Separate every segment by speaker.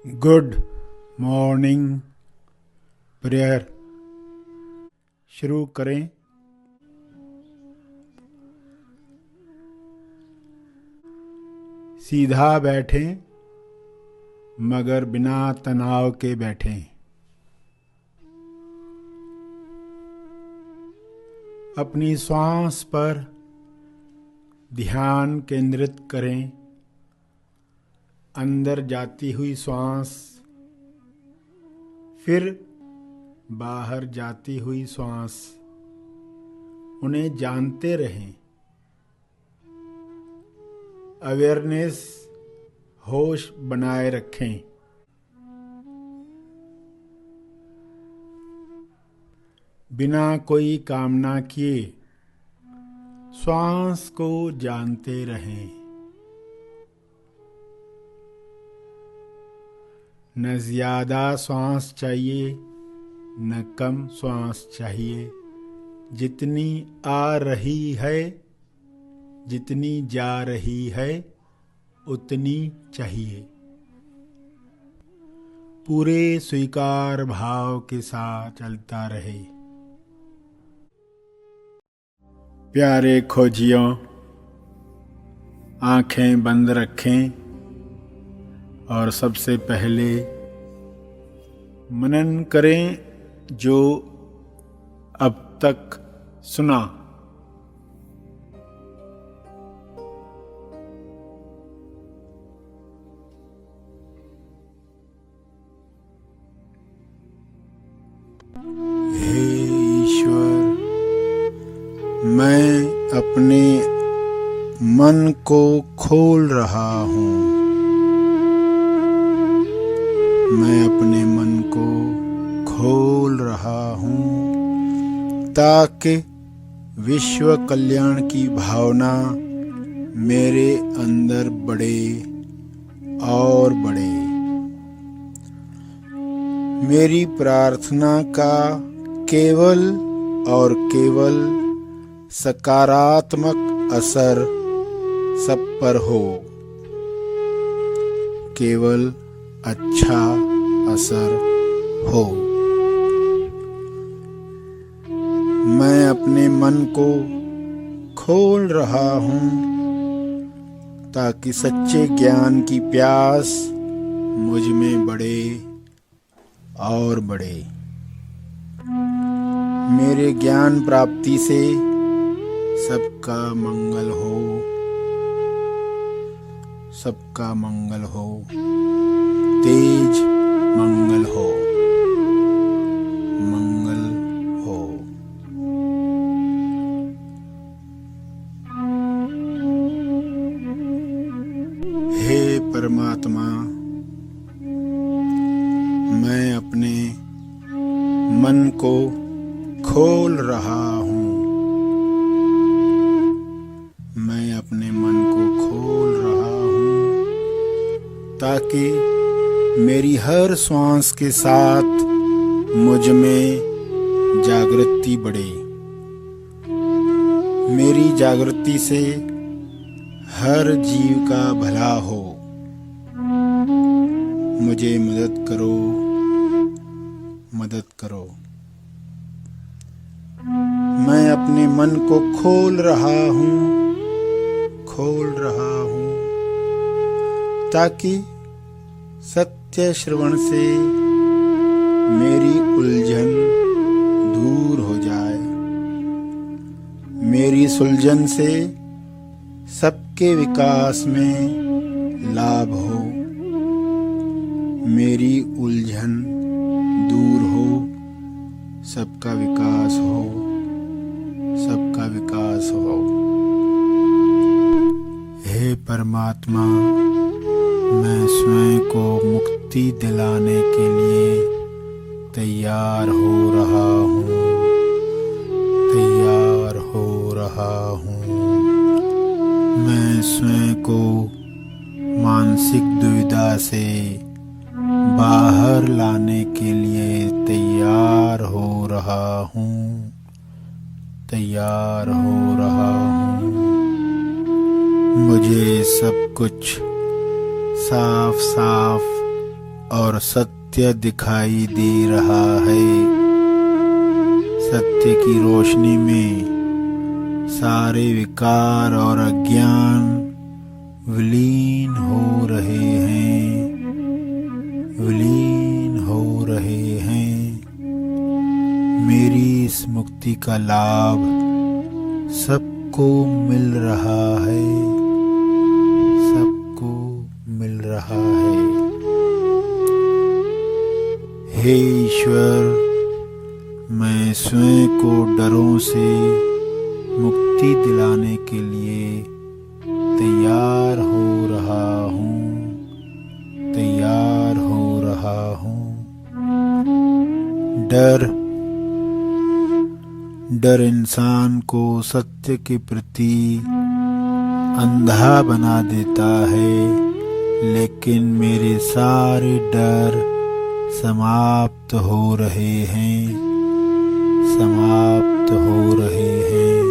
Speaker 1: Good morning prayer शुरू करें। सीधा बैठें मगर बिना तनाव के बैठें। अपनी श्वास पर ध्यान केंद्रित करें। अंदर जाती हुई श्वास, फिर बाहर जाती हुई श्वास, उन्हें जानते रहें। अवेयरनेस, होश बनाए रखें। बिना कोई कामना किए श्वास को जानते रहें। न ज्यादा श्वास चाहिए न कम श्वास चाहिए। जितनी आ रही है, जितनी जा रही है, उतनी चाहिए। पूरे स्वीकार भाव के साथ चलता रहे। प्यारे खोजियों, आंखें बंद रखें और सबसे पहले मनन करें जो अब तक सुना। हे ईश्वर, मैं अपने मन को खोल रहा हूँ। मैं अपने मन को खोल रहा हूँ ताकि विश्व कल्याण की भावना मेरे अंदर बढ़े और बढ़े। मेरी प्रार्थना का केवल और केवल सकारात्मक असर सब पर हो। केवल अच्छा असर हो। मैं अपने मन को खोल रहा हूँ ताकि सच्चे ज्ञान की प्यास मुझ में बढ़े और बढ़े। मेरे ज्ञान प्राप्ति से सबका मंगल हो, सबका मंगल हो, तेज मंगल हो, मंगल हो। हे परमात्मा, मैं अपने मन को खोल रहा हूँ। मैं अपने मन को खोल रहा हूँ ताकि मेरी हर श्वास के साथ मुझ में जागृति बढ़े। मेरी जागृति से हर जीव का भला हो। मुझे मदद करो, मदद करो। मैं अपने मन को खोल रहा हूँ, खोल रहा हूँ ताकि सत्य श्रवण से मेरी उलझन दूर हो जाए। मेरी सुलझन से सबके विकास में लाभ हो। मेरी उलझन दूर हो, सबका विकास हो, सबका विकास हो। हे परमात्मा, मैं स्वयं को मुक्ति दिलाने के लिए तैयार हो रहा हूँ, तैयार हो रहा हूँ। मैं स्वयं को मानसिक दुविधा से बाहर लाने के लिए तैयार हो रहा हूँ, तैयार हो रहा हूँ। मुझे सब कुछ साफ साफ और सत्य दिखाई दे रहा है। सत्य की रोशनी में सारे विकार और अज्ञान विलीन हो रहे हैं, विलीन हो रहे हैं। मेरी इस मुक्ति का लाभ सबको मिल रहा है, सबको मिल रहा है। हे ईश्वर, मैं स्वयं को डरों से मुक्ति दिलाने के लिए तैयार हो रहा हूँ, तैयार हो रहा हूँ। डर इंसान को सत्य के प्रति अंधा बना देता है, लेकिन मेरे सारे डर समाप्त हो रहे हैं, समाप्त हो रहे हैं।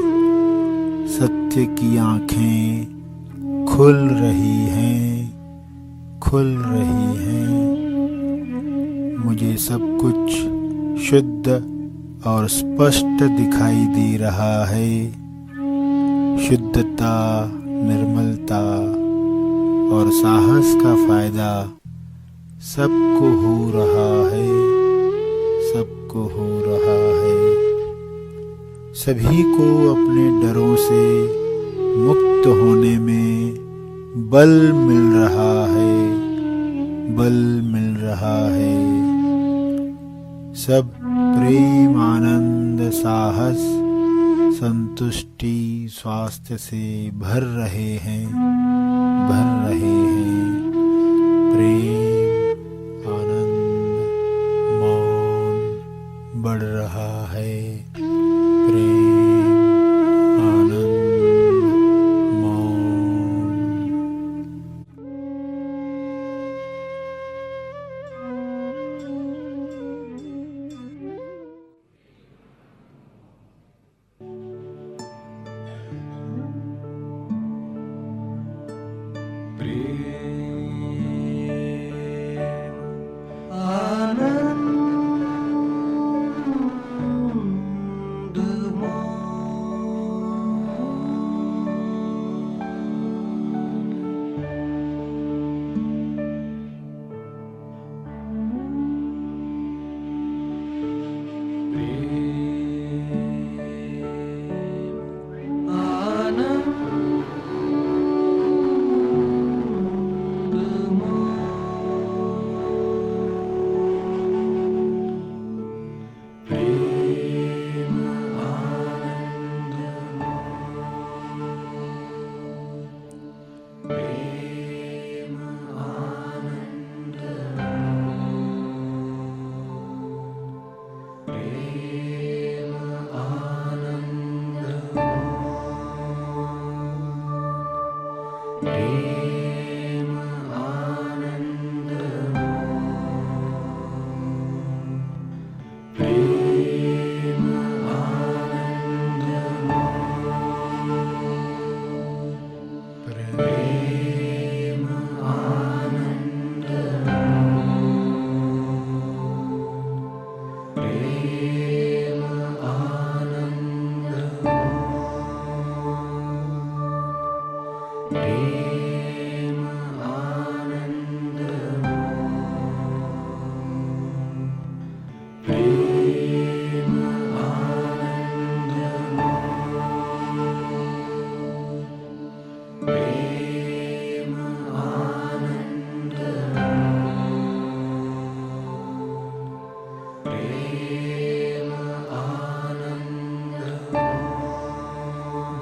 Speaker 1: सत्य की आँखें खुल रही हैं, खुल रही हैं। मुझे सब कुछ शुद्ध और स्पष्ट दिखाई दे रहा है। शुद्धता, निर्मलता और साहस का फायदा सबको हो रहा है, सबको हो रहा है। सभी को अपने डरों से मुक्त होने में बल मिल रहा है, बल मिल रहा है। सब प्रेम, आनंद, साहस, संतुष्टि, स्वास्थ्य से भर रहे हैं, भर रहे हैं। प्रेम, आनंद, मौन बढ़ रहा है। प्रेम, आनंद, मौन।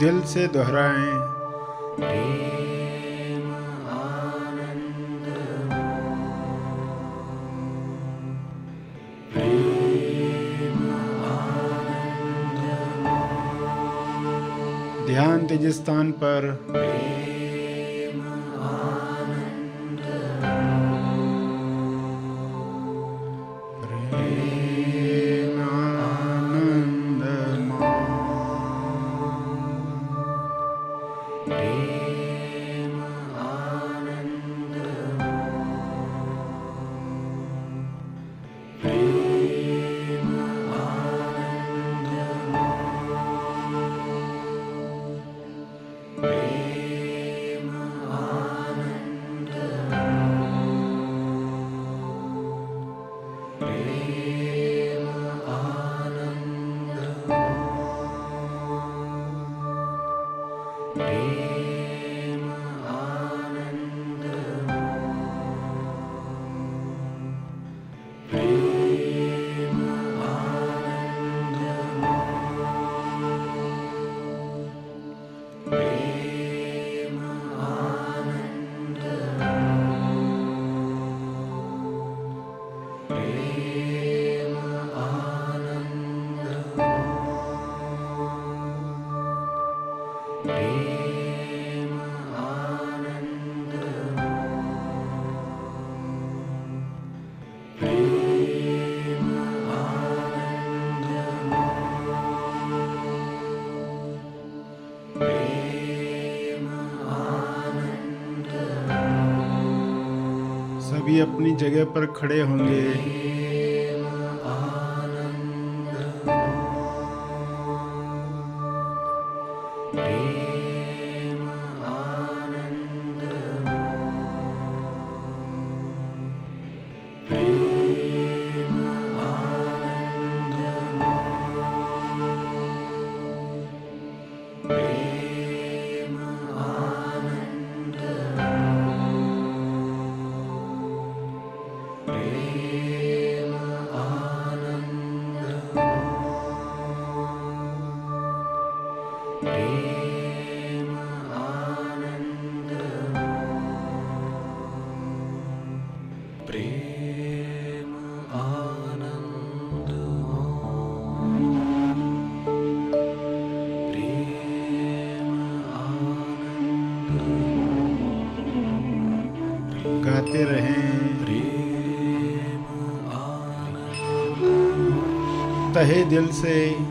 Speaker 1: दिल से दोहराएं। प्रेम, आनंद, प्रेम, आनंद। ध्यान तेज स्थान पर। प्रेम, आनंद, प्रेम, आनंद, प्रेम, आनंद, सभी अपनी जगह पर खड़े होंगे। गाते रहें तहे दिल से।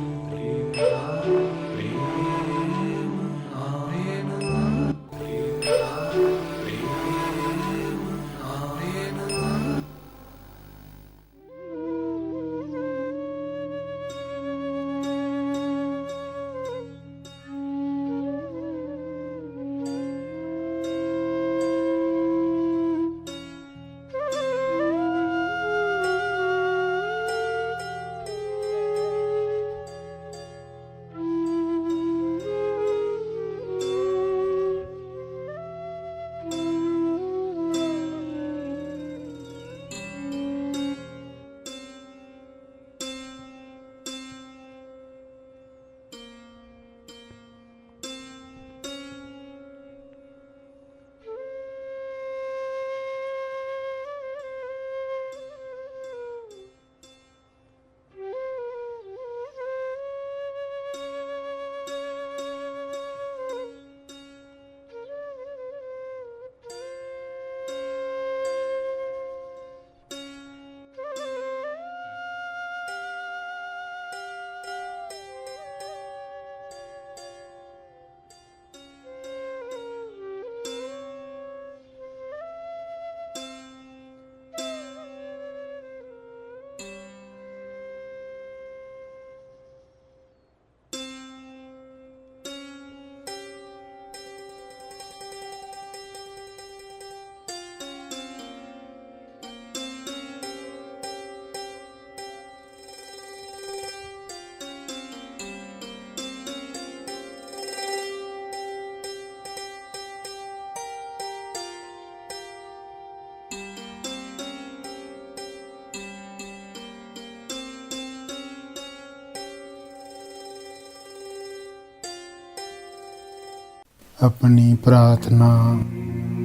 Speaker 1: अपनी प्रार्थना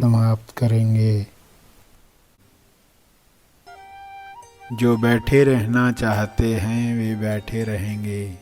Speaker 1: समाप्त करेंगे। जो बैठे रहना चाहते हैं वे बैठे रहेंगे।